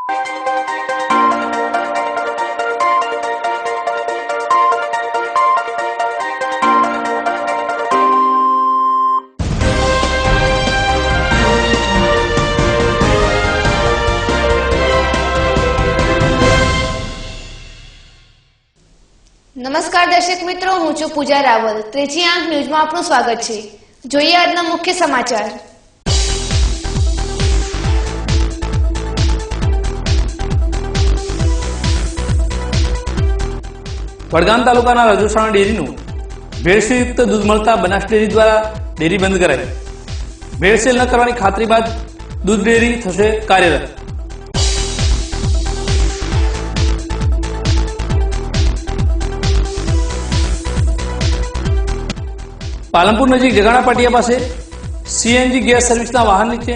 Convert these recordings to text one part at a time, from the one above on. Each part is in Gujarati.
નમસ્કાર દર્શક મિત્રો, હું છું પૂજા રાવલ। ત્રીજી આંખ ન્યૂઝમાં આપનું સ્વાગત છે। જોઈએ આજના મુખ્ય સમાચાર। વડગામ તાલુકાના રજોસાણા ડેરીનું ભેળસેળયુક્ત દૂધ મળતા બનાસ ડેરી દ્વારા ડેરી બંધ કરાઈ। ભેળસેળ ન કરવાની ખાતરી બાદ દૂધ ડેરી થશે કાર્યરત। પાલનપુર નજીક જગાણા પાટિયા પાસે સીએનજી ગેસ સર્વિસના વાહન નીચે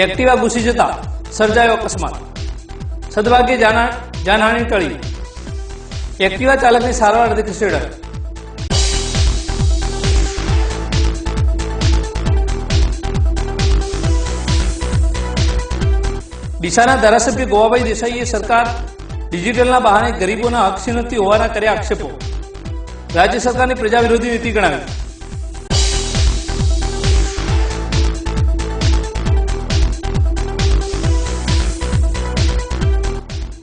એક્ટિવા ઘૂસી જતા સર્જાયો અકસ્માત। સદભાગ્યે જાનહાનિ ટળી। એક્ટિવા ચાલકને સારવાર અર્થે ખસેડાયો। ડીસાના ધારાસભ્ય ગોવાભાઈ દેસાઈએ સરકાર ડિજિટલના બહાને ગરીબોના હક છીનવતી હોવાના કર્યા આક્ષેપો। રાજ્ય સરકારની પ્રજા વિરોધી નીતિ ગણાવી।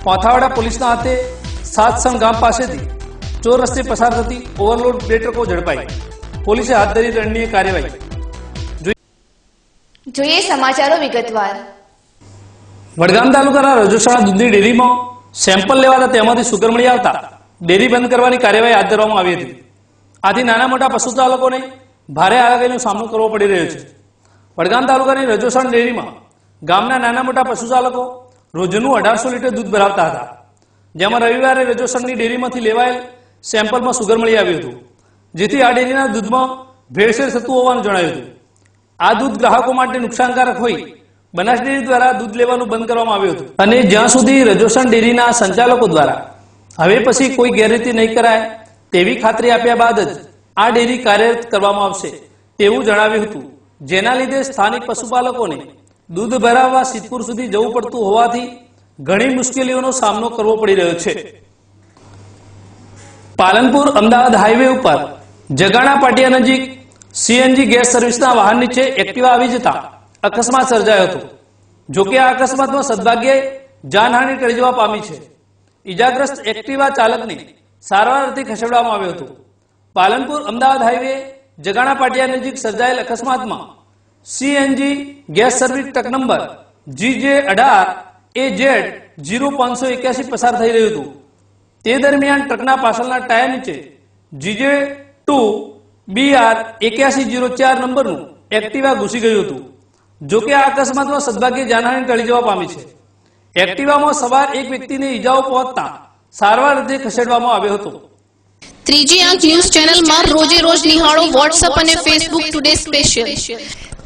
પાથાવાડા પોલીસના હાથે સાતસણ ગામ પાસેથી ચોર રસ્તે પસાર થતી ઓવરલોડ 2 ટ્રકો ઝડપાઈ। પોલીસે હાથ ધરી દંડનીય કાર્યવાહી। જોઈએ સમાચારો વિગતવાર। વડગામ તાલુકાના રજોસાણા દૂધની ડેરીમાં સેમ્પલ લેવાતા તેમાંથી સુગર મળી આવતા ડેરી બંધ કરવાની કાર્યવાહી હાથ ધરવામાં આવી હતી। આથી નાના મોટા પશુચાલકોને ભારે હાલાકીનો સામનો કરવો પડી રહ્યો છે। વડગામ તાલુકાની રજોસાણા ડેરીમાં ગામના નાના મોટા પશુચાલકો રોજનું 1800 લીટર દૂધ ભરાવતા હતા, જેમાં રવિવારે રજોસણની ડેરીમાંથી લેવાયેલ સેમ્પલમાં સુગર મળી આવ્યું હતું, જેથી આ ડેરીના દૂધમાં ભેળસેળ થતું હોવાનું જણાયું હતું। આ દૂધ ગ્રાહકો માટે નુકસાનકારક હોઈ બનાસ ડેરી દ્વારા દૂધ લેવાનું બંધ કરવામાં આવ્યું હતું અને જ્યાં સુધી રજોસણ ડેરીના સંચાલકો દ્વારા હવે પછી કોઈ ગેરરીતિ નહીં કરાય તેવી ખાતરી આપ્યા બાદ જ આ ડેરી કાર્યરત કરવામાં આવશે તેવું જણાવ્યું હતું, જેના લીધે સ્થાનિક પશુપાલકોને દૂધ ભરાવવા સિદ્ધપુર સુધી જવું પડતું હોવાથી ઘણી મુશ્કેલીઓનો સામનો કરવો પડી રહ્યો છે। પાલનપુર અમદાવાદ હાઈવે ઉપર જગાણા પાટિયા નજીક સીએનજી ગેસ સર્વિસના વાહન નીચે એક્ટિવા આવી જતા અકસ્માત સર્જાયો હતો। જોકે આ અકસ્માતમાં સદભાગ્યે જાનહાનિ ટળી જવા પામી છે। ઈજાગ્રસ્ત એક્ટિવા ચાલકને સારવાર અર્થે ખસેડવામાં આવ્યો હતો। પાલનપુર અમદાવાદ હાઈવે જગાણા પાટિયા નજીક સર્જાયેલ અકસ્માતમાં CNG gas service truck number GJ18AZ0581 પસાર થઈ રહ્યું હતું। તે દરમિયાન ટ્રકના પાછળના ટાયર નીચે GJ2BR8104 નંબરનું એક્ટિવા ઘૂસી ગયું હતું। જોકે આ અકસ્માતમાં સદભાગ્યે જાનહાનિ ટળી જવા પામી છે। એક્ટિવામાં સવાર એક વ્યક્તિને ઈજાઓ પહોંચતા સારવાર અર્થે ખસેડવામાં આવ્યો હતો। ત્રીજી આંખ ન્યૂઝ ચેનલમાં રોજે રોજ નિહાળો વોટ્સએપ અને ફેસબુક ટુડે સ્પેશિયલ।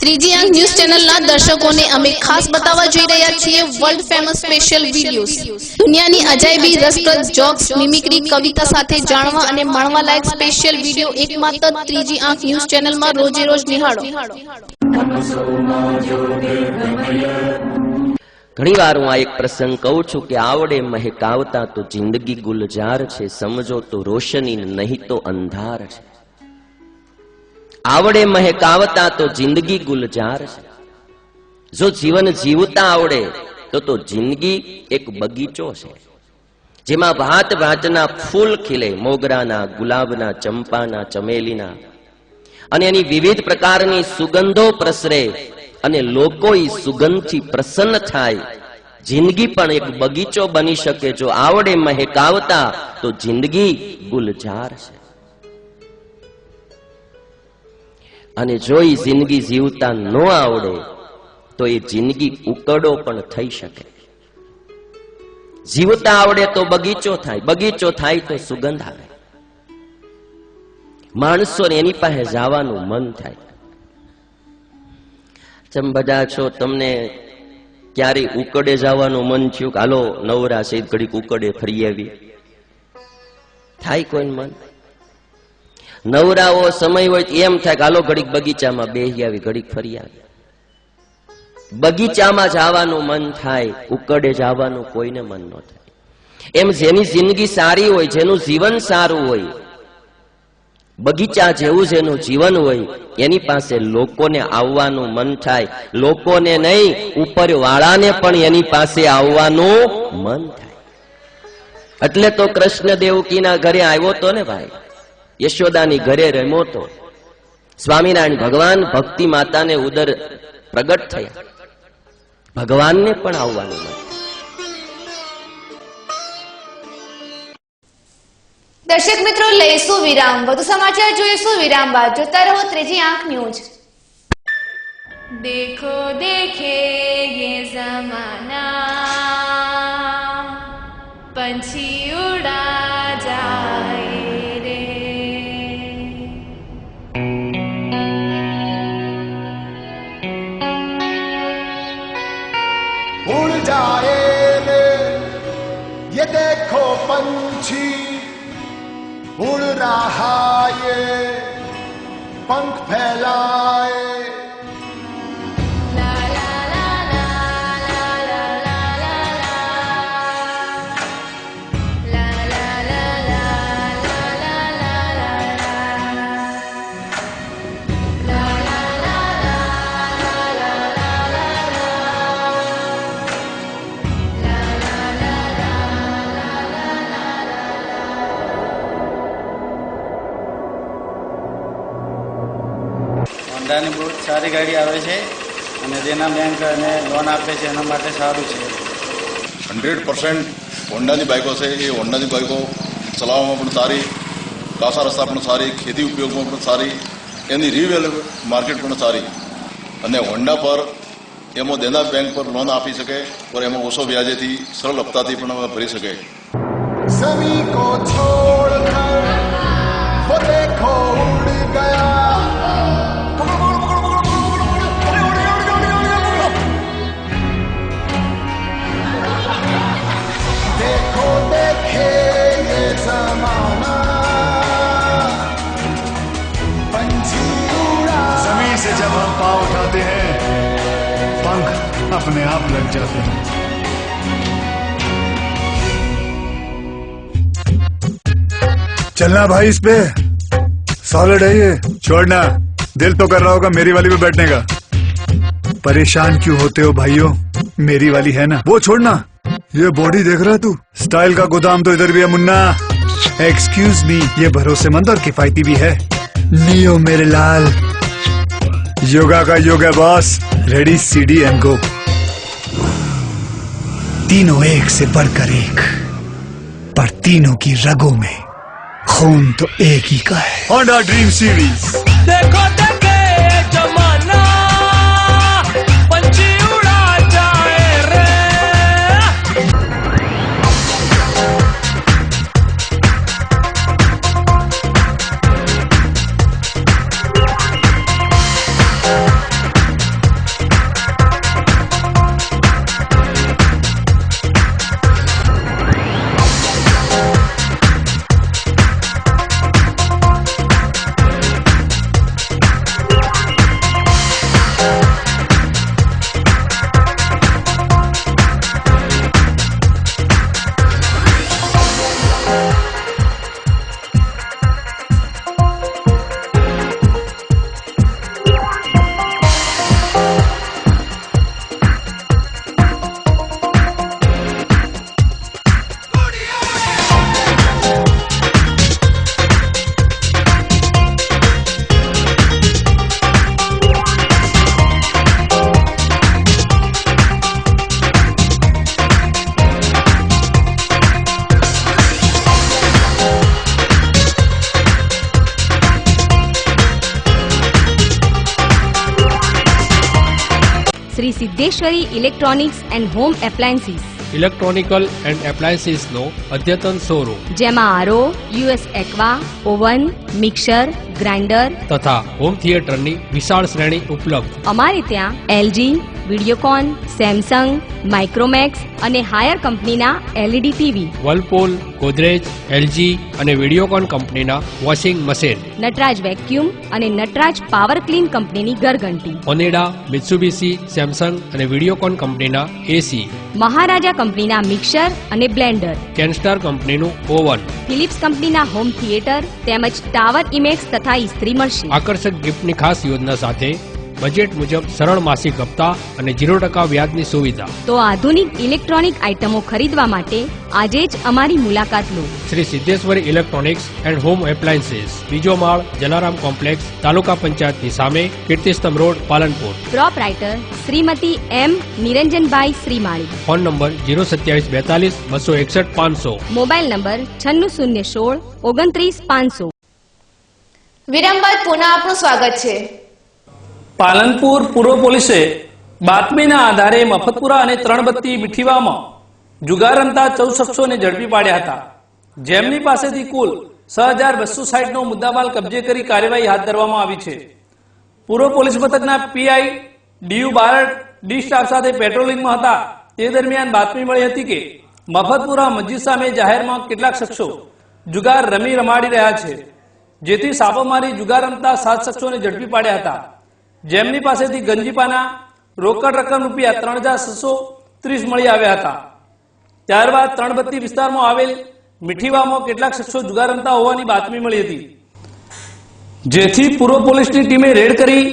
ત્રીજી આંખ ન્યૂઝ ચેનલના દર્શકોને અમે ખાસ બતાવવા જઈ રહ્યા છીએ વર્લ્ડ ફેમસ સ્પેશિયલ વિડીયોઝ। દુનિયાની અજાયબી, રસપ્રદ જોક્સ, મિમિક્રી, કવિતા સાથે જાણવા અને માણવા લાયક સ્પેશિયલ વિડીયો એકમાત્ર ત્રીજી આંખ ન્યૂઝ ચેનલમાં રોજે રોજ નિહાળો। ઘણીવાર હું આ એક પ્રસંગ કહું છું કે આવડે મહેકાવતા તો જિંદગી ગુલજાર છે, સમજો તો રોશની નહીં તો અંધાર છે। આવડે મહેકાવતા તો જિંદગી ગુલજાર છે। જો જીવન જીવતા આવડે તો જિંદગી એક બગીચો છે, જેમાં ભાત ભાતના ફૂલ ખીલે, મોગરાના, ગુલાબના, ચંપાના, ચમેલીના, અને એની વિવિધ પ્રકારની સુગંધો પ્રસરે અને લોકો ઈ સુગંધથી પ્રસન્ન થાય। જિંદગી પણ એક બગીચો બની શકે જો આવડે મહેકાવતા તો જિંદગી ગુલજાર છે। અને જો ઈ જિંદગી જીવતા ન આવડે તો એ જિંદગી ઉકડો પણ થઈ શકે। જીવતા આવડે તો બગીચો થાય, બગીચો થાય તો સુગંધ આવે, માણસોને એની પાસે જવાનું મન થાય। તમે બધા છો, તમને ક્યારે ઉકડે જવાનું મન થયું કે હાલો નવરા છે ઘડીક ઉકડે ફરી આવી? થાય કોઈ મન? નવરાઓ સમય હોય એમ થાય કે હાલો ઘડીક બગીચામાં બેસી આવી, ઘડીક ફરી આવી। બગીચામાં જવાનું મન થાય, ઉકળે જવાનું કોઈને મન ન થાય. એમ જેની જિંદગી સારી હોય, જેનું જીવન સારું હોય, બગીચા જેવું જેનું જીવન હોય, એની પાસે લોકોને આવવાનું મન થાય. લોકોને નહીં, ઉપરવાળાને પણ એની પાસે આવવાનું મન થાય. એટલે તો કૃષ્ણ દેવકીના ઘરે આવ્યો તો ને ભાઈ, યશોદાની ઘરે રમ્યો તો. સ્વામિનારાયણ ભગવાન ભક્તિ માતાને ઉદર પ્રગટ થયા, ભગવાનને પણ આવવાનું મન. દર્શક મિત્રો, લઈશું વિરામ. વધુ સમાચાર જોઈશું વિરામ બાદ. જોતા રહો ત્રીજી આંખ ન્યૂઝ. દેખો દેખે યે ज़माना, पंछी उड़ा जाए रे. उड़ जाए रे ये देखो पंछी, उड़ रहा ये पंख फैलाए. હોન્ડાની બહુ સારી ગાડી આવે છે અને જેના બેંક અને લોન આપે છે એના માટે સારું છે. 100% હોન્ડાની બાઇકો છે. એ હોન્ડાની બાઇકો ચલાવવામાં પણ સારી, કાસા રસ્તા પણ સારી, ખેતી ઉપયોગમાં પણ સારી, એની રિવેલ માર્કેટ પણ સારી. અને હોન્ડા પર એમાં દેના બેંક પર લોન આપી શકે, और એમાં ઓછો વ્યાજેથી સરળ હપ્તાથી પણ ભરી શકે. ज़मीं को छोड़कर वो देखो उड़ गया. देखो देखे ये ज़माना, पंछी उड़ा. जमीन से जब हम पाँव उठाते हैं, पंख अपने आप लग जाते हैं. चलना भाई इस पे, सॉलिड है ये, छोड़ना. दिल तो कर रहा होगा मेरी वाली पे बैठने का. परेशान क्यों होते हो भाइयों, मेरी वाली है ना, वो छोड़ना. ये बॉडी देख रहा है तू, स्टाइल का गोदाम तो इधर भी है मुन्ना. एक्सक्यूज मी, ये भरोसेमंद और किफायती भी है. नियो मेरे लाल, योगा का योग है boss. Ready CD and go. तीनों एक से बढ़कर एक, पर तीनों की रगों में खून तो एक ही का है. Honda dream series. देखो देखे जमाना, पंछी उड़ा जाए रे. Shri Siddheshwari electronics and home appliances, electronical and appliances નો અદ્યતન શોરૂમ જેમાં RO, US aqua, oven, mixer, grinder તથા હોમ થિયેટરની વિશાળ શ્રેણી ઉપલબ્ધ. અમારે ત્યાં એલજી, વિડીયોકોન, સેમસંગ, માઇક્રોમેક્સ અને હાયર કંપનીના LED ટીવી, વર્લપૂલ, ગોદરેજ, LG અને વિડીયોકોન કંપનીના વોશિંગ મશીન, નટરાજ વેક્યુમ અને નટરાજ પાવર ક્લીન કંપનીની ઘરઘંટી, ઓનેડા, મિત્સુબિશી, સેમસંગ અને વિડીયોકોન કંપનીના AC, મહારાજા કંપનીના મિક્સર અને બ્લેન્ડર, કેનસ્ટાર કંપનીનું ઓવન, ફિલિપ્સ કંપનીના હોમ થિયેટર તેમજ ટાવર ઇમેક્સ તથા ઇસ્ત્રી મળશે. આકર્ષક ગિફ્ટની ખાસ યોજના સાથે બજેટ મુજબ સરળ માસિક હપ્તા અને 0% વ્યાજની સુવિધા. તો આધુનિક ઇલેક્ટ્રોનિક આઇટમો ખરીદવા માટે આજે જ અમારી મુલાકાત લો. Shri Siddheshwari electronics and home appliances, બીજો માળ, જલારામ કોમ્પ્લેક્સ, તાલુકા પંચાયતની સામે, Kirtistambh road, Palanpur. Proprietor Shrimati M. Niranjanbhai Shrimali. Phone number 02742 261 500. Mobile number 9616 29 500. વિરામ બાદ પુનઃ આપનું સ્વાગત છે. પાલનપુર પૂર્વ પોલીસે બાતમીના આધારે મફતપુરા અને ત્રણબત્તી મીઠીવામાં જુગાર રમતા 14 શખ્સોને ઝડપી પાડ્યા હતા, જેમની પાસેથી કુલ 6260 નો મુદ્દામાલ કબજે કરી કાર્યવાહી હાથ ધરવામાં આવી છે. પૂર્વ પોલીસ મથકના PI DU Barad D staff સાથે પેટ્રોલિંગમાં હતા તે દરમિયાન બાતમી મળી હતી કે મફતપુરા મસ્જિદ સામે જાહેરમાં કેટલાક શખ્સો જુગાર રમાડી રહ્યા છે, જેથી છાપો જુગાર રમતા 7 શખ્સોને ઝડપી પાડ્યા હતા, જેમની પાસેથી ગંજીપાના રોકડ રકમ રૂપિયા 3630 મળી આવ્યા હતા. ત્યારબાદ ત્રણબત્તી વિસ્તારમાં આવેલ મીઠીવામાં કેટલાક શખ્સો જુગાર રમતા હોવાની બાતમી મળી હતી, જેથી પૂર્વ પોલીસની ટીમે રેડ કરી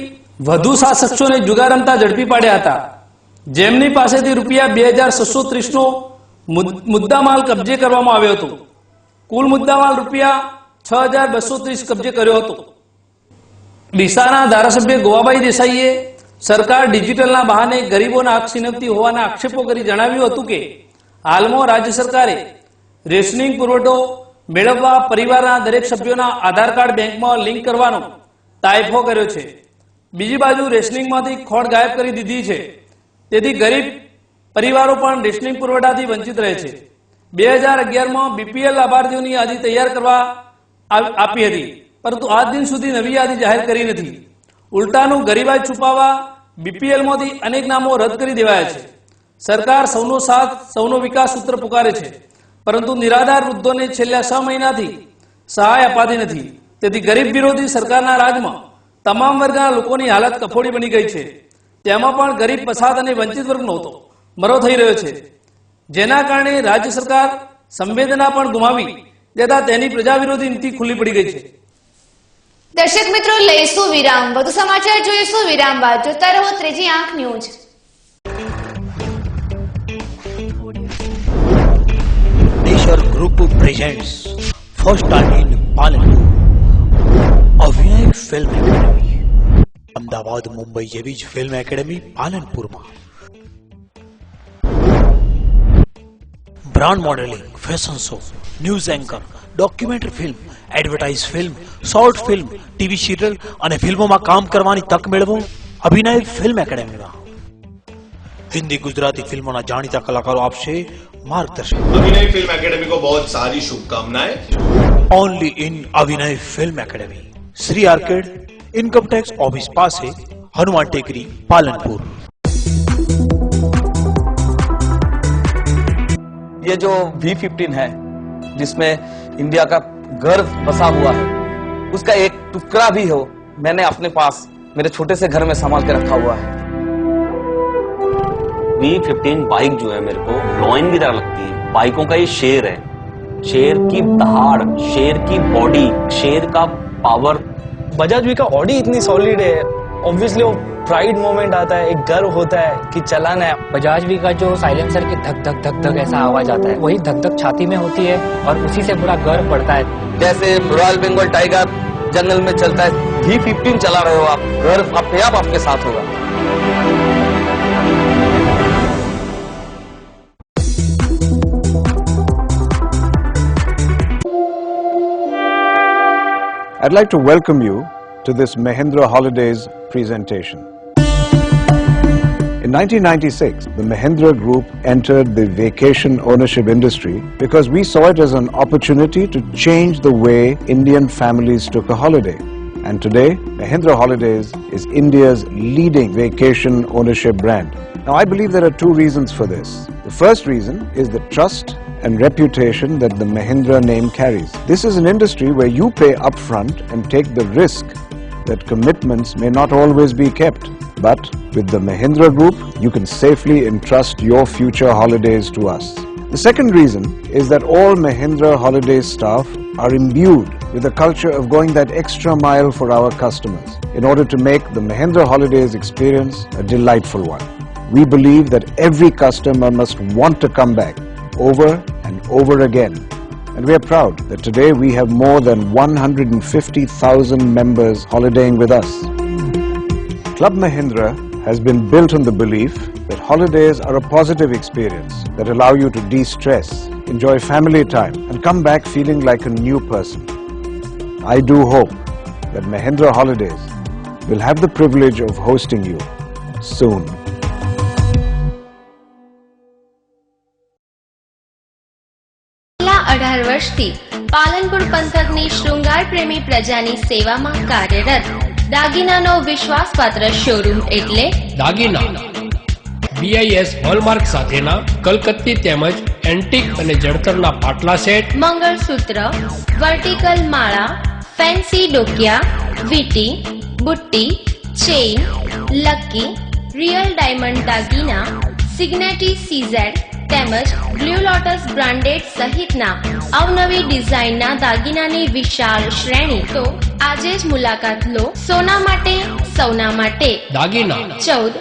વધુ 7 શખ્સોને જુગાર રમતા ઝડપી પાડ્યા હતા, જેમની પાસેથી રૂપિયા 2630 નો મુદ્દામાલ કબજે કરવામાં આવ્યો હતો. કુલ મુદ્દામાલ રૂપિયા 6230 કબજે કર્યો હતો. ડીસાના ધારાસભ્ય ગોવાભાઈ દેસાઈએ સરકાર ડિજિટલના બહાને ગરીબોના હક છીનવતી હોવાના આક્ષેપો કરી જણાવ્યું હતું કે હાલમાં રાજ્ય સરકારે રેશનિંગ પુરવઠો મેળવવા પરિવારના દરેક સભ્યોના આધાર કાર્ડ બેંકમાં લિંક કરવાનો તાયફો કર્યો છે. બીજી બાજુ રેશનિંગમાંથી ખોટ ગાયબ કરી દીધી છે, તેથી ગરીબ પરિવારો પણ રેશનિંગ પુરવઠાથી વંચિત રહે છે. 2011માં BPL લાભાર્થીઓની યાદી તૈયાર કરવા આપી હતી, પરંતુ આજ દિન સુધી નવી યાદી જાહેર કરી નથી. ઉલટાનું ગરીબાઈ છુપાવવા BPLમાંથી અનેક નામો રદ કરી દેવાયા છે. સરકાર સૌનો સાથ સૌનો વિકાસ સૂત્ર પુકારે છે, પરંતુ નિરાધાર વૃદ્ધોને છેલ્લા 6 મહિનાથી સહાય અપાતી નથી. તેથી ગરીબ વિરોધી સરકારના રાજમાં તમામ વર્ગના લોકોની હાલત કફોડી બની ગઈ છે. તેમાં પણ ગરીબ, પછાત અને વંચિત વર્ગનો તો મરો થઈ રહ્યો છે, જેના કારણે રાજ્ય સરકાર સંવેદના પણ ગુમાવી દેતા તેની પ્રજા વિરોધી નીતિ ખુલ્લી પડી ગઈ છે. દર્શક મિત્રો, લઈશું વિરામ. વધુ સમાચાર જોઈશું વિરામ બાદ. જોતા રહો ત્રીજી આંખ news. Nature Group presents first time in Palanpur Abhinay film academy. Ahmedabad, Mumbai જેવી જ ફિલ્મ એકેડમી પાલનપુરમાં. Brand modelling, fashion show, news anchor, documentary film, advertise film, short film, TV serial અને ફિલ્મોમાં કામ કરવાની તક મેળવો અભિનય ફિલ્મ એકેડમીમાં. हिंदी गुजराती फिल्मों ना जानीता कलाकारों आपसे मार्गदर्शन. अभिनय फिल्म एकेडमी को बहुत सारी शुभकामनाएं. Only in Abhinay film academy, Shri arcade, income tax office पास है, हनुमान टेकरी, पालनपुर. ये जो V15 है जिसमें इंडिया का गर्व बसा हुआ है, उसका एक टुकड़ा भी हो मैंने अपने पास मेरे छोटे से घर में संभाल के रखा हुआ है. V15 बाइक जो है मेरे को लॉइन की तरह लगती है. बाइकों का ये शेर है, शेर की दहाड़, शेर की बॉडी, शेर का पावर. बजाज वी का ऑडी इतनी सॉलिड है, ऑब्वियसली वो प्राइड मोमेंट आता है, एक गर्व होता है कि चलाना है. बजाज वी का जो साइलेंसर की धक धक धक धक ऐसा आवाज आता है, वही धक धक छाती में होती है और उसी से बड़ा गर्व पड़ता है. जैसे रॉयल बंगाल टाइगर जंगल में चलता है, V15 चला रहे हो आप, गर्व अपने आप आपके साथ होगा. I'd like to welcome you to this Mahindra Holidays presentation. In 1996, the Mahindra Group entered the vacation ownership industry because we saw it as an opportunity to change the way Indian families took a holiday. And today, Mahindra Holidays is India's leading vacation ownership brand. Now, I believe there are two reasons for this. The first reason is the trust and reputation that the Mahindra name carries. This is an industry where you pay upfront and take the risk that commitments may not always be kept. But with the Mahindra Group, you can safely entrust your future holidays to us. The second reason is that all Mahindra Holidays staff are imbued with a culture of going that extra mile for our customers in order to make the Mahindra Holidays experience a delightful one. We believe that every customer must want to come back over and over again. And we are proud that today we have more than 150,000 members holidaying with us. Club Mahindra has been built on the belief that holidays are a positive experience that allow you to de-stress, enjoy family time and come back feeling like a new person. I do hope that Mahindra Holidays will have the privilege of hosting you soon. છેલ્લા 18 વર્ષથી પાલનપુર પંથકની શૃંગાર પ્રેમી પ્રજાની સેવામાં કાર્યરત દાગીનાનો વિશ્વાસપાત્ર શોરૂમ એટલે દાગીના BIS હોલમાર્ક સાથેના કલકત્તી તેમજ એન્ટિક અને જડતરના પાટલા સેટ, મંગળસૂત્ર, વર્ટિકલ માળા, ફેન્સી ડોકિયા, વીટી, બુટ્ટી, ચેઇન, લકી, રિયલ ડાયમંડ દાગીના, સિગ્નેટી CZ તેમજ બ્લુ લોટસ બ્રાન્ડેડ સહિતના અવનવી ડિઝાઇનના દાગીનાની વિશાળ શ્રેણી. તો આજે જ મુલાકાત લો. સોના માટે સૌના માટે દાગીના 14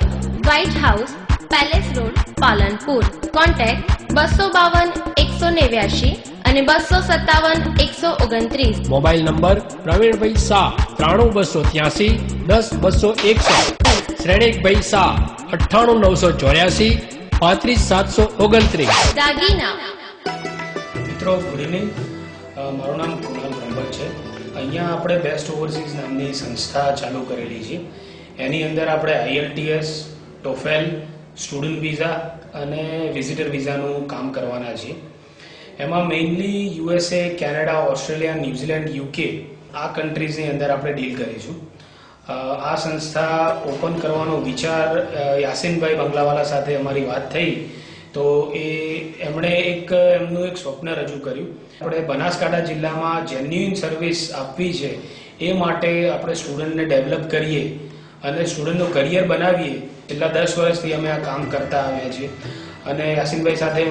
white house, palace road, Palanpur. Contact 252 189 અને 257 129. Mobile number Pravinbhai Shah 93283 10261, Shrenikbhai Shah 98984 35729. દાગીના. મિત્રો ગુડ ઇવનિંગ, મારું નામ કુણાલ બ્રહ્મભટ્ટ છે. અહીંયા આપણે બેસ્ટ ઓવરસીઝ નામની સંસ્થા ચાલુ કરેલી છે. એની અંદર આપણે IELTS, TOEFL, સ્ટુડન્ટ વિઝા અને વિઝિટર વિઝાનું કામ કરવાના છીએ. એમાં mainly USA, Canada, Australia, New Zealand, UK આ કન્ટ્રીઝની અંદર આપણે ડીલ કરીશું. આ સંસ્થા ઓપન કરવાનો વિચાર યાસીનભાઈ બંગલાવાલા સાથે અમારી વાત થઈ તો એમણે એમનું એક સ્વપ્ન રજૂ કર્યું. આપણે બનાસકાંઠા જિલ્લામાં જેન્યુઇન સર્વિસ આપવી છે એ માટે આપણે સ્ટુડન્ટને ડેવલપ કરીએ અને સ્ટુડન્ટનું કરિયર બનાવીએ. છેલ્લા 10 વર્ષથી અમે આ કામ કરતા આવ્યા છીએ અને યાસીનભાઈ સાથે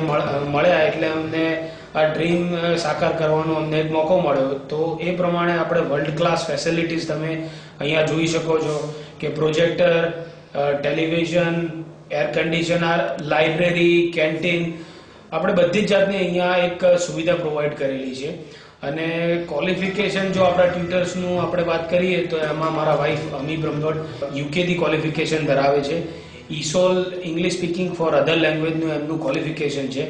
મળ્યા એટલે અમને આ ડ્રીમ સાકાર કરવાનો અમને એક મોકો મળ્યો. તો એ પ્રમાણે આપણે વર્લ્ડ ક્લાસ ફેસિલિટીઝ તમે અહીંયા જોઈ શકો છો કે projector, television, air conditioner, library, canteen, આપણે બધી જ જાતની અહીંયા એક સુવિધા પ્રોવાઈડ કરેલી છે. અને ક્વોલિફિકેશન જો આપણા ટ્યુટર્સનું આપણે વાત કરીએ તો એમાં મારા વાઇફ અમી બ્રહ્મભટ્ટ UK થી ક્વોલિફિકેશન ધરાવે છે. ESOL ઇંગ્લિશ સ્પીકિંગ ફોર અધર લેંગ્વેજનું એમનું ક્વોલિફિકેશન છે,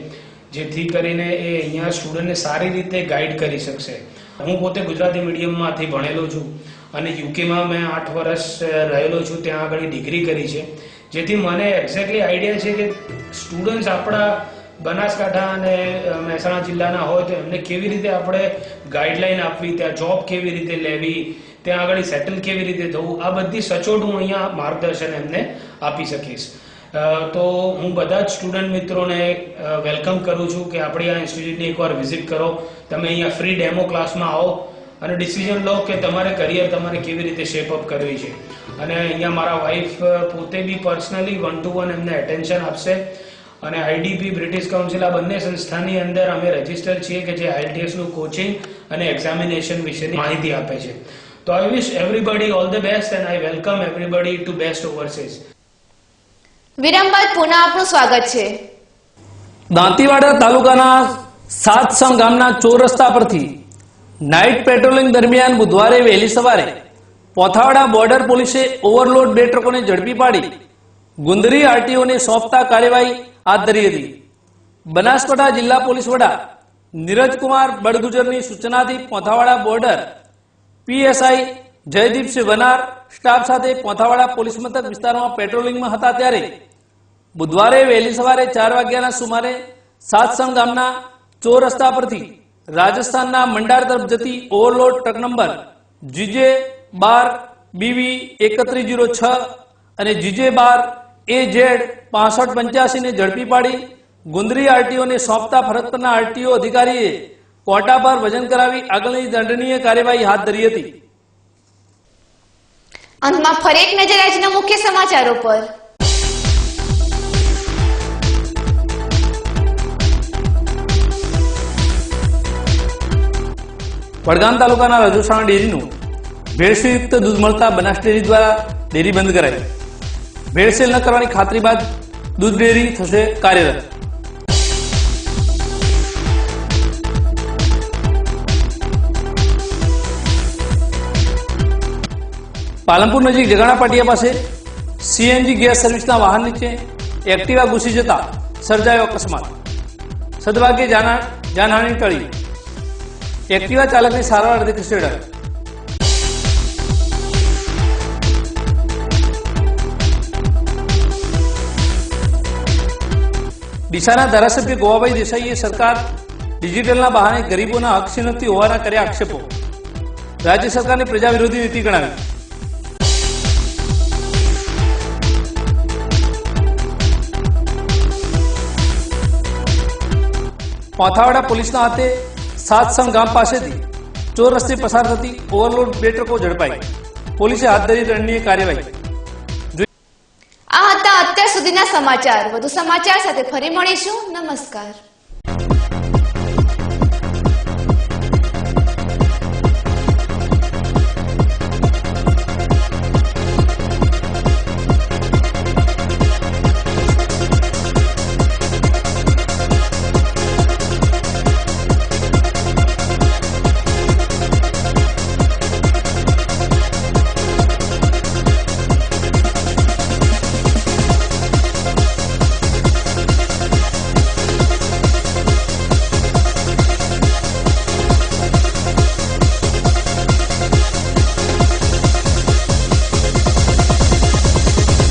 જેથી કરીને એ અહીંયા સ્ટુડન્ટને સારી રીતે ગાઈડ કરી શકશે. હું પોતે ગુજરાતી મીડિયમમાંથી ભણેલો છું અને યુકેમાં મેં 8 વર્ષ રહેલો છું, ત્યાં આગળ ડિગ્રી કરી છે. જેથી મને એક્ઝેક્ટલી આઈડિયા છે કે સ્ટુડન્ટ્સ આપણા બનાસકાંઠા અને મહેસાણા જિલ્લાના હોય તો એમને કેવી રીતે આપણે ગાઈડલાઈન આપવી, ત્યાં જોબ કેવી રીતે લેવી, ત્યાં આગળ સેટલ કેવી રીતે થવું, આ બધી સચોટ હું અહીંયા માર્ગદર્શન એમને આપી શકીશ. તો હું બધા જ સ્ટુડન્ટ મિત્રોને વેલકમ કરું છું કે આપણી આ ઇન્સ્ટિટ્યૂટની એકવાર વિઝિટ કરો. તમે અહીંયા ફ્રી ડેમો ક્લાસમાં આવો અને ડિસિઝન લો કે તમારે કરિયર તમારે કેવી રીતે શેપઅપ કરવી છે. અને અહીંયા મારા વાઇફ પોતે બી પર્સનલી 1-to-1 એમને એટેન્શન આપશે. અને IDP બ્રિટિશ કાઉન્સિલ આ બંને સંસ્થાની અંદર અમે રજીસ્ટર છીએ કે જે IELTS નું કોચિંગ અને એક્ઝામિનેશન વિશેની માહિતી આપે છે. તો I wish everybody all the best and I welcome everybody to best overseas. વિરામ બાદ પુનઃ આપનું સ્વાગત છે. દાંતીવાડા તાલુકાના સાતસંગ ગામના ચોર રસ્તા પરથી નાઇટ પેટ્રોલિંગ દરમિયાન બુધવારે વહેલી સવારે પોથાવાડા બોર્ડર પોલીસે ઓવરલોડ 2 ટ્રકોને ઝડપી પાડી ગુંદરી RTOને સોંપતા કાર્યવાહી હાથ ધરી હતી. બનાસકાંઠા જિલ્લા પોલીસ વડા નીરજકુમાર બડગુજરની સૂચનાથી પોથાવાડા બોર્ડર PSI જયદીપસિંહ વનાર સ્ટાફ સાથે પોથાવાડા પોલીસ મથક વિસ્તારમાં પેટ્રોલિંગમાં હતા ત્યારે બુધવારે વહેલી સવારે 4 વાગ્યાના સુમારે સાતસંગ ગામના ચોર રસ્તા પરથી રાજસ્થાનના મંડાર તરફ જતી overload truck number GJ 12BV3106 અને GJ12AZ 6585 ને ઝડપી પાડી ગુંદરી આરટીઓ ને સોંપતા ફરજ પરના આરટીઓ અધિકારીએ કોટા પર વજન કરાવી આગળની દંડનીય કાર્યવાહી હાથ ધરી હતી. અંતમાં ફરી એક નજર આજના મુખ્ય સમાચારો પર. વડગામ તાલુકાના રજોશાણા ડેરીનું ભેળસેળયુક્ત દૂધ મળતા બનાસ ડેરી દ્વારા ડેરી બંધ કરાઈ. ભેળસેળ ન કરવાની ખાતરી બાદ દૂધ ડેરી થશે કાર્યરત. પાલનપુર નજીક જગાણા પાટિયા પાસે સીએનજી ગેસ સર્વિસના વાહન નીચે એક્ટિવા ઘૂસી જતા સર્જાયો અકસ્માત. સદભાગ્યે જાનહાનિ ટળી. એક્ટિવા ચાલકની સારવાર અર્થે ખસેડાયો. ડીસાના ધારાસભ્ય ગોવાભાઈ દેસાઈએ સરકાર ડિજિટલના બહાને ગરીબોના હક છીનવતી હોવાના કર્યા આક્ષેપો. રાજ્ય સરકારની પ્રજા વિરોધી નીતિ ગણાવી. પોથાવાડા પોલીસના હાથે સાતસણ ગામ પાસેથી ચોર રસ્તે પસાર થતી ઓવરલોડ 2 ટ્રકો ઝડપાઈ. પોલીસે હાથ ધરી દંડનીય કાર્યવાહી. આ હતા અત્યાર સુધીના સમાચાર. વધુ સમાચાર સાથે ફરી મળીશું. નમસ્કાર.